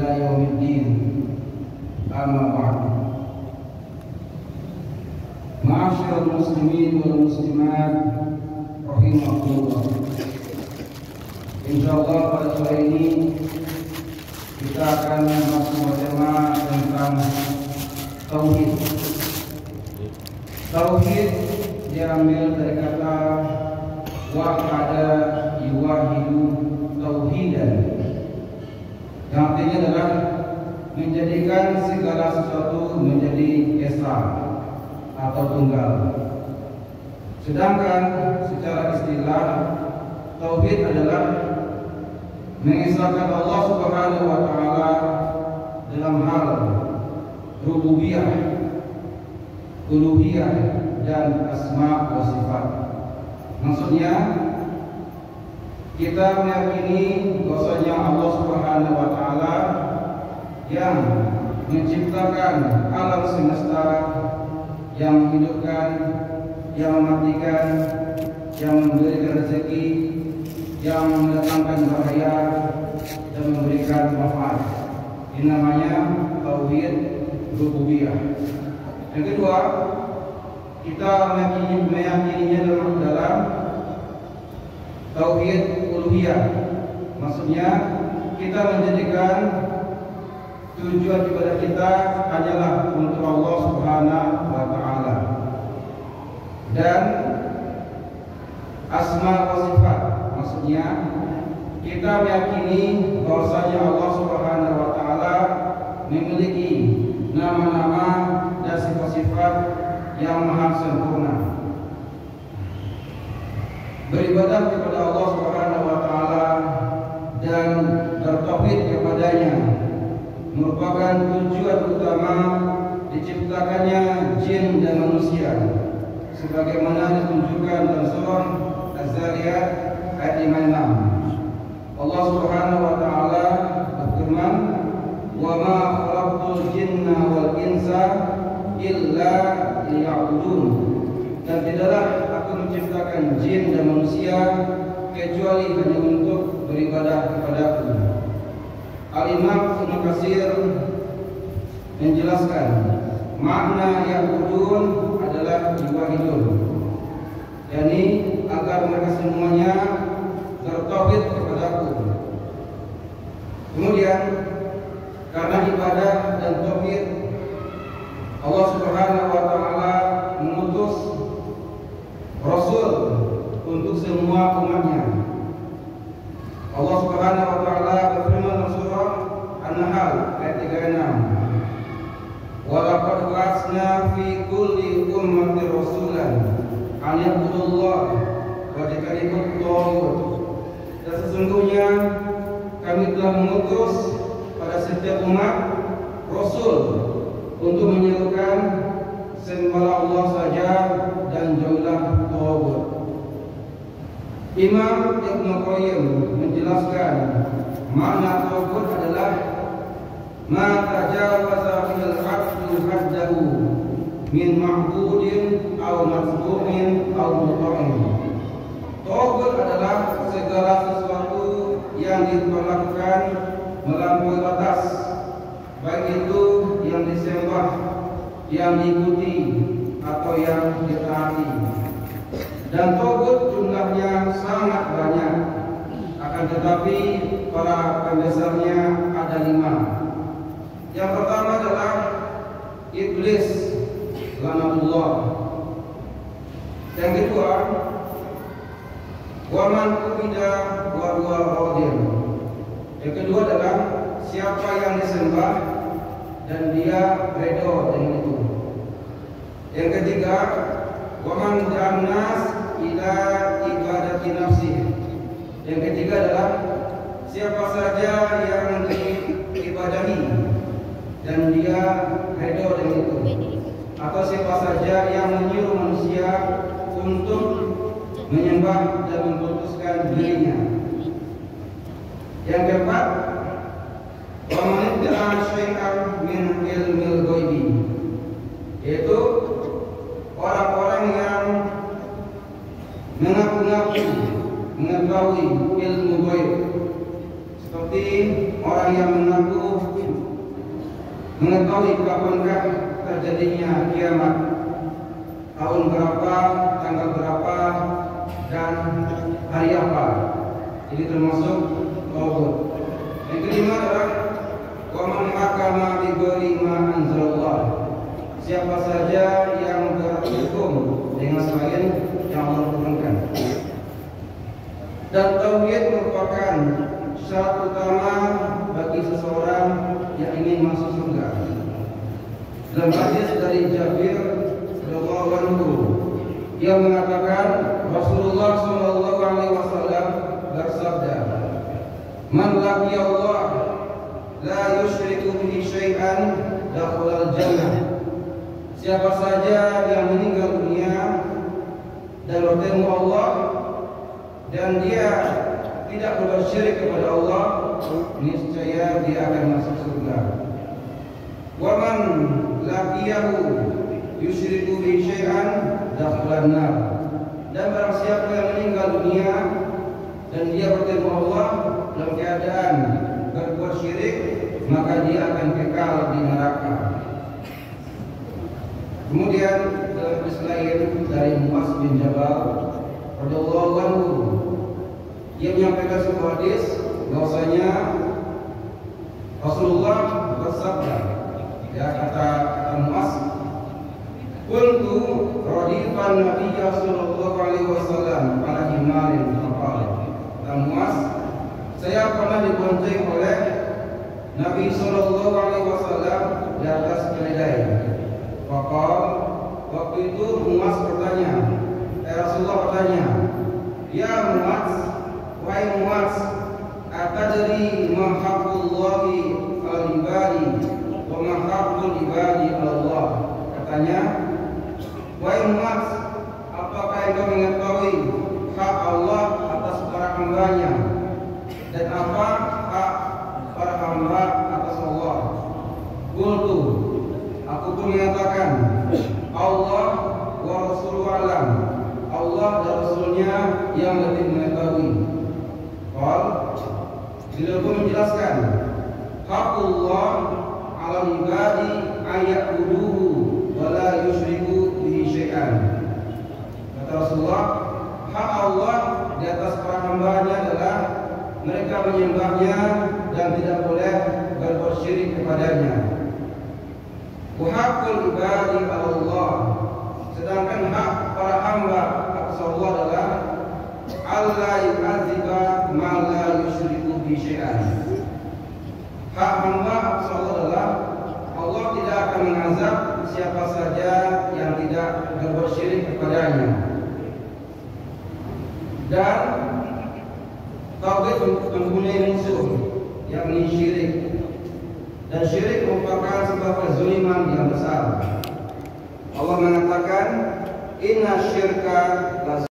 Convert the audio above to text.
إلى يوم الدين. أما بعد. معاشر المسلمين والmuslimat rahimakumullah. Insyaallah pada sore ini kita akan membahas tema tentang tauhid. Tauhid diambil dari kata wahada yuwahidu tauhidan, yang artinya adalah menjadikan segala sesuatu menjadi esa atau tunggal. Sedangkan secara istilah tauhid adalah mengesahkan Allah Subhanahu wa taala dalam hal rububiyah, uluhiyah dan asma wa sifat. Maksudnya kita meyakini bahwasanya Allah Subhanahu wa taala yang menciptakan alam semesta, yang menghidupkan, yang mematikan, yang memberikan rezeki, yang mendatangkan bahaya dan memberikan manfaat. Ini namanya tauhid rububiyah. Yang kedua, kita meyakininya dalam tauhid uluhiyah. Maksudnya kita menjadikan tujuan ibadah kita hanyalah untuk Allah Subhanahu wa taala. Dan asma wa sifat, maksudnya kita meyakini bahwasanya Allah Subhanahu wa taala memiliki nama-nama dan sifat-sifat yang maha sempurna. Beribadah kepada Allah Subhanahu wa taala dan bertauhid kepadanya merupakan tujuan utama diciptakannya jin dan manusia, sebagaimana ditunjukkan dalam surah Az-Zariyat ayat 56. Allah Subhanahu wa taala berfirman, "Wa ma khalaqtul jinna wal insa illa liya'budun." Dan tidaklah aku menciptakan jin dan manusia kecuali hanya untuk beribadah kepadaku. Al-Imam Ibnu Katsir menjelaskan makna ya'budun adalah yuwahidun, yakni agar mereka semuanya bertauhid kepadaku. Kemudian karena ibadah dan tauhid, Allah Subhanahu wa taala mengutus Rasul untuk semua umatnya. Allah Subhanahu wa taala berfirman dalam surah An-Nahl ayat 36, "Wa laqad ba'atsna fi kulli ummatin rasulan an ya'budullaha wa yajtanibut taghut." Dan sesungguhnya kami telah mengutus pada setiap umat Rasul untuk menyerukan sembahlah Allah saja dan jauhlah taghut. Imam Ibnu Qayyim menjelaskan makna taghut adalah ma tajawaza fil 'abdi haddahu min ma'budin aw masbuhin aw muta'in. Taghut adalah segala sesuatu yang diperlakukan melampaui batas, baik itu yang disembah, yang diikuti atau yang ditaati. Dan taghut jumlahnya sangat banyak, akan tetapi para pembesarnya ada 5. Yang pertama adalah iblis, laknatullah. Yang kedua, waman ubida wa huwa radin. Yang kedua adalah siapa yang disembah dan dia redha dengan itu. Yang ketiga, waman da'an-nas ila ibadati nafsi. Yang ketiga adalah siapa saja yang diibadahi dan dia redha dengan itu, atau siapa saja yang menyuruh manusia untuk menyembah dan memutuskan dirinya. Yang keempat, wa man idda'a syai'an min ilmil ghaibi, yaitu orang-orang yang mengaku-ngaku mengetahui ilmu ghaib, seperti orang yang mengaku mengetahui kapankah terjadinya kiamat, tahun berapa, tanggal berapa, dan hari apa. Ini termasuk tauhid. Yang kelima adalah wa man hakama bi ghairi ma anzalallah. Siapa saja yang berhukum dengan selain yang Allah turunkan. Dan tauhid merupakan syarat utama bagi seseorang yang ingin masuk surga. Dalam hadis dari Jabir radhiyallahu anhu, dia mengatakan Rasulullah sallallahu alaihi wasallam bersabda, "Man laqiya Allah la yusyriku bihi syai'an dakhala al-jannah." Siapa saja yang meninggal dunia dan bertemu Allah dan dia tidak berbuat syirik kepada Allah, niscaya dia akan masuk surga. Wa man laqiyahu yusyriku bi syai'an dakhala an-nar. Dan barang siapa yang meninggal dunia dan dia bertemu Allah dalam keadaan berbuat syirik, maka dia akan kekal di neraka. Kemudian dalam hadis lain dari Muaz bin Jabal radhiyallahu anhu, dia menyampaikan sebuah hadis bahwasanya Rasulullah bersabda, ya kata Muaz, "Qultu radifan Nabi sallallahu alaihi wasallam ala himarin faqala." Kata Muaz, saya pernah dibonceng oleh Nabi sallallahu alaihi wasallam di atas keledai. Faqala, waktu itu Muaz bertanya, Rasulullah bertanya, "Ya Muaz, wahai Muaz, atadri ma haqqullahi 'alal ibadi wa ma haqqul ibadi 'ala Allah?" Katanya, "Wahai Muaz, apakah engkau mengetahui hak Allah atas para hambanya dan apa hak para hamba atas Allah?" Qultu, aku pun menyatakan, Allah wa Rasuluhu alam. Allah dan Rasulnya yang lebih mengetahui. Beliau pun menjelaskan, Haqqullah 'alal ibadi ayya'buduhu wa la yusyriku bihi syai'an. Kata Rasulullah, hak Allah di atas para hambanya adalah mereka menyembahnya dan tidak boleh berbuat syirik kepadanya. Wa haqqul ibadi 'ala Allah. Sedangkan hak para hamba atas Allah adalah Allah yu'adziba ma la yusyriku bi syai'an. Hak hamba atas Allah adalah Allah tidak akan mengazab siapa saja yang tidak berbuat syirik kepadanya. Dan tauhid mempunyai musuh, yakni syirik. Dan syirik merupakan sebuah kezaliman yang besar. Allah mengatakan, "Inna syirka la